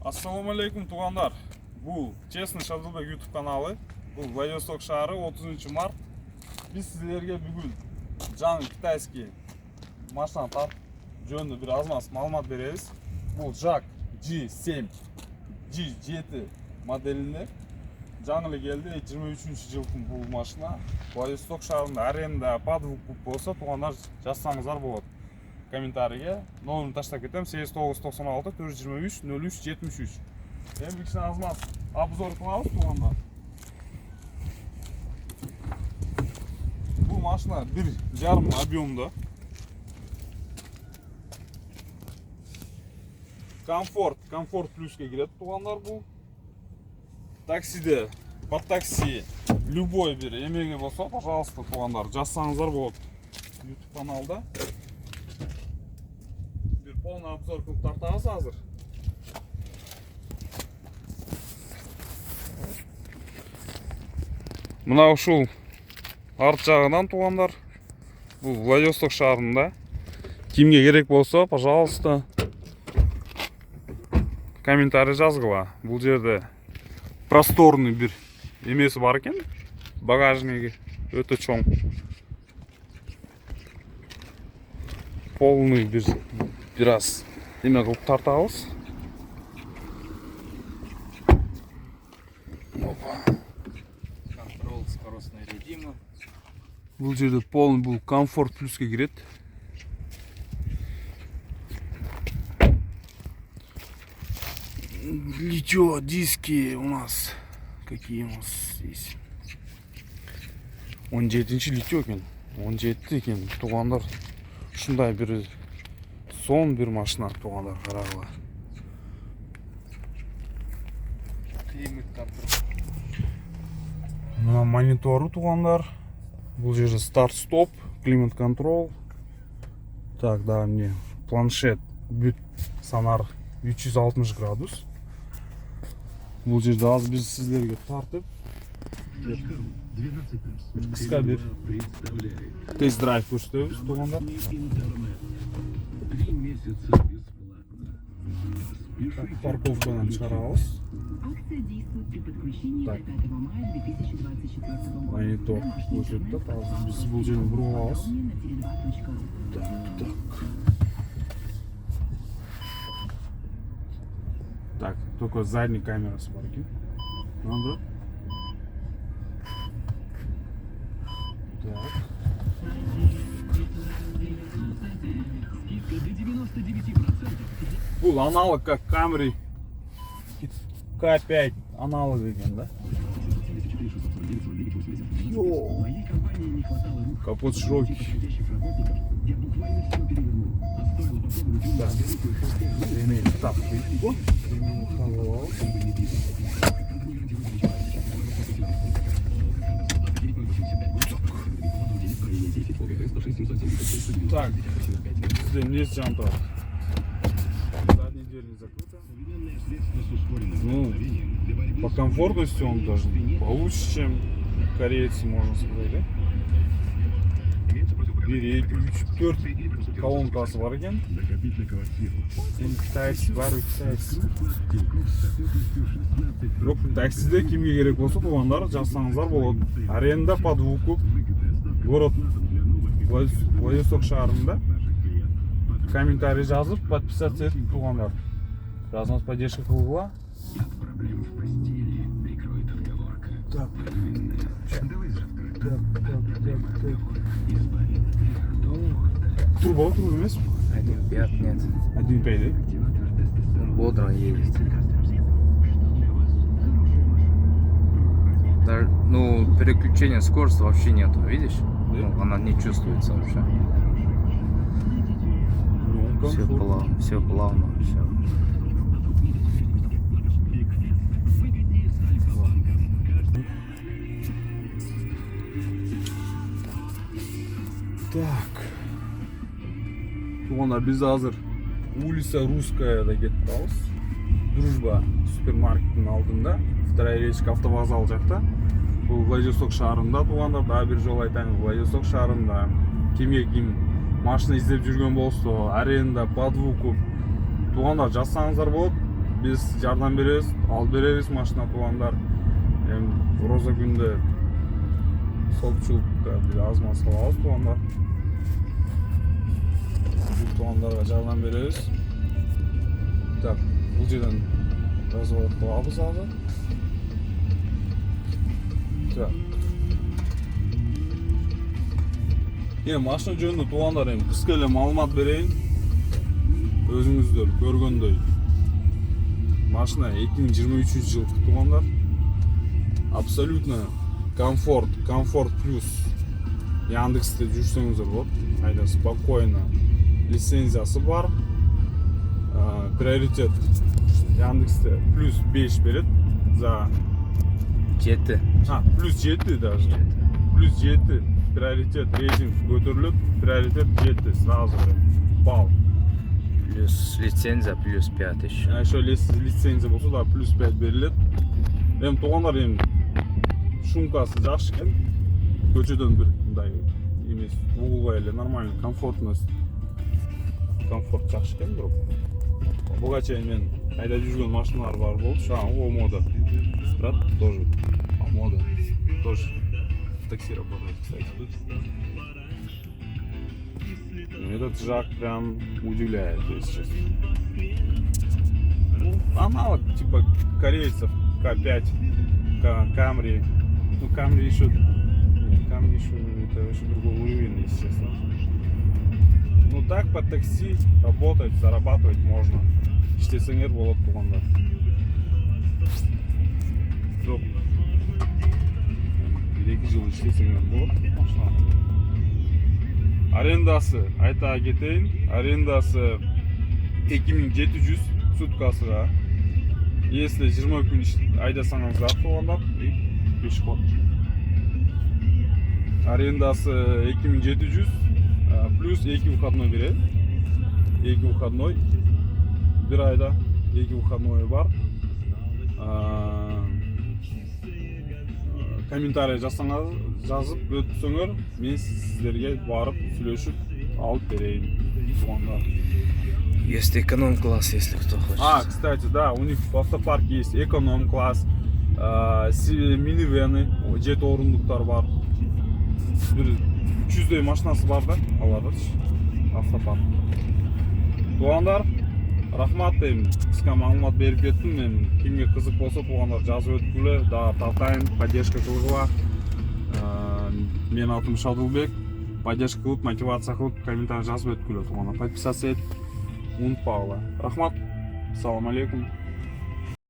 Ассаламу алейкум туғандар. Бұл Честный Шадылбек YouTube каналы. Бұл Владивосток шары 30 март. Біз сіздерге бүгін жаңы китайский машина тартып жөнді бір азмас малымат береміз. Бұл JAC G7 G7 моделінде жаңылы келді. 23 жылдың бұл машина. Владивосток шарында аренда подвук болса туғандар жазсаңыздар болады. Комментарийге номерін таштап кетем. 8996 423 03 73. Ең бір кішкене азмас обзор қыламыз туғандар. Бұл машина 1,5 объемда. Комфорт плюске кіреді туғандар бұл. Таксиде, под такси любой бір емеге болса, пожалуйста, туғандар жазсаңыздар болады YouTube каналда. Полный обзор қылып тартамыз азыр. Мынау ушул арт жағынан туғандар. Бұл Владивосток шарында. Кимге керек болса, пожалуйста, комментарий жазғыла. Бұл жерде просторный бір емесі бар екен. Багажнигі өте чоң. Полный biraz demek қылып тартамыз. Контрол скоростной редимы. Бұл жерде полный бұл комфорт плюске кіреді. Литье, диски у нас какие у нас здесь? 17-ші литье екен. 17 екен. Туғандар шындай бір son bir машина туғандар қарағыла. Климат контроль. Мына мониторы туғандар. Бұл жерде старт-стоп, климат контрол. Так, да, мне планшет бүт санар 360 градус. Бұл жерде аз біз сіздерге тартып қысқа бір тест-драйв көрсетеміз туғандар. 3 месяца бесплатно. Парковкадан шығарамыз. Акция действует при подключении Так. до 5 мая 2024 года. Монитор көрсетті. Біз бұл жерін бұрып аламыз. На теле2.ру. Так. Так, только задней камерасы бар екен. Надо. Так. Бұл аналог как Camry K5 аналог екен, да? Йоу. Капот широкий. Так. Так. Так, здесь джампер. Задняя дверь не закрыта. Ну, по комфортности он даже получше, чем корейцы, можно сказать, да? Передний колонкасы бар екен. Китайцы бар, китайцы. Жоқ, таксиде кімге керек болса, туғандар жазсаңыздар болады. Аренда подвуку. Город Владивосток шарында. Комментарий жазып, подписаться етіп туғандар. Разноз поддержка қылуға. Проблемы в постели прикроет отговорка. Так. Давай завтра. Турбо емес пе? 1.5 нет. 1.5, да? Он бодро едет. Даже, ну, переключения скорости вообще нету, видишь? Ну, она не чувствуется вообще. Все плавно, все. Так. Туғандар біз азыр улица Русская да кетіп қалыз. Дружба супермаркеттің алдында. Вторая речка автовокзал жақта. Бұл Владивосток шарында туғандар. Да бір жол айтайын. Владивосток шарында кемге кем машина іздеп жүрген болса, аренда, подвуку туғандар жазсаңыздар болады. Biz жардам беребиз, алып беребиз машина туугандар. Эми роза күндө сопчулукка бир аз маз кылабыз туугандар. Бул туугандарга жардам беребиз. Так, бул жерден разворот кылабыз азыр. Так. Машина жөнүндө туугандар эми кыска эле маалымат берейин. Өзүңүздөр көргөндөй. Машина 2023 жылкы туугандар. Абсолютно комфорт плюс. Яндексте жүрсөңүздөр болот. Айда спокойно. Лицензиясы бар. Приоритет Яндексте плюс 5 берет за 7. Плюс 7 даже. Плюс 7 приоритет рейтинг көтөрүлөт. Приоритет 7 сразу же. Балл. Плюс лицензия, плюс 5 еще. Еще лицензия болсо да плюс 5 берилет. Эми туугандар эми шумкасы жакшы экен. Көчөдөн бир мындай эмес, угулбай эле нормально, комфортность. Комфорт жакшы экен бирок. Буга чейин мен айдап жүргөн машиналар бар болду. Шаңы Омода. Брат тоже. Омода. Тоже в такси работает, кстати. Этот Жак прям удивляет, если честно. Ну, аналог типа корейцев К5, Камри. Ну, Камри еще... Камри еще, это еще другой уровень, если честно. Ну, так по такси работать, зарабатывать можно. Иштесеңер болот туугандар. Жок. 1-2 жыл иштесеңер болот машина. Арендасы, айта кетейин, арендасы 2700 суткасыга. Если 20 күн айдасаңыздар туугандар, пешход. Арендасы 2700 плюс 2 выходной берет. 2 выходной. Bir ayda 2 выходной бар. Комментарий жазып өтсөңөр, мен сиздерге барып сүйлөшүп алып берейин. Есть эконом-класс, если кто хочет. Кстати, да, у них в автопарке есть эконом-класс, минивены, 7 орындыктар бар. Бир 300 машинасы бар да, алады автопарк. Туугандар, рахмат дейм, кыска маалымат берип кеттим. Мен кимге кызык болсо туугандар жазып өткүлө, да тартайын, поддержка кылгыла. Менин атым Шадылбек. Поддержка кылып, мотивация кылып, комментарий жазып өткүлө туугандар. Подписаться этип унутпагыла. Рахмат. Ассаламу алейкум.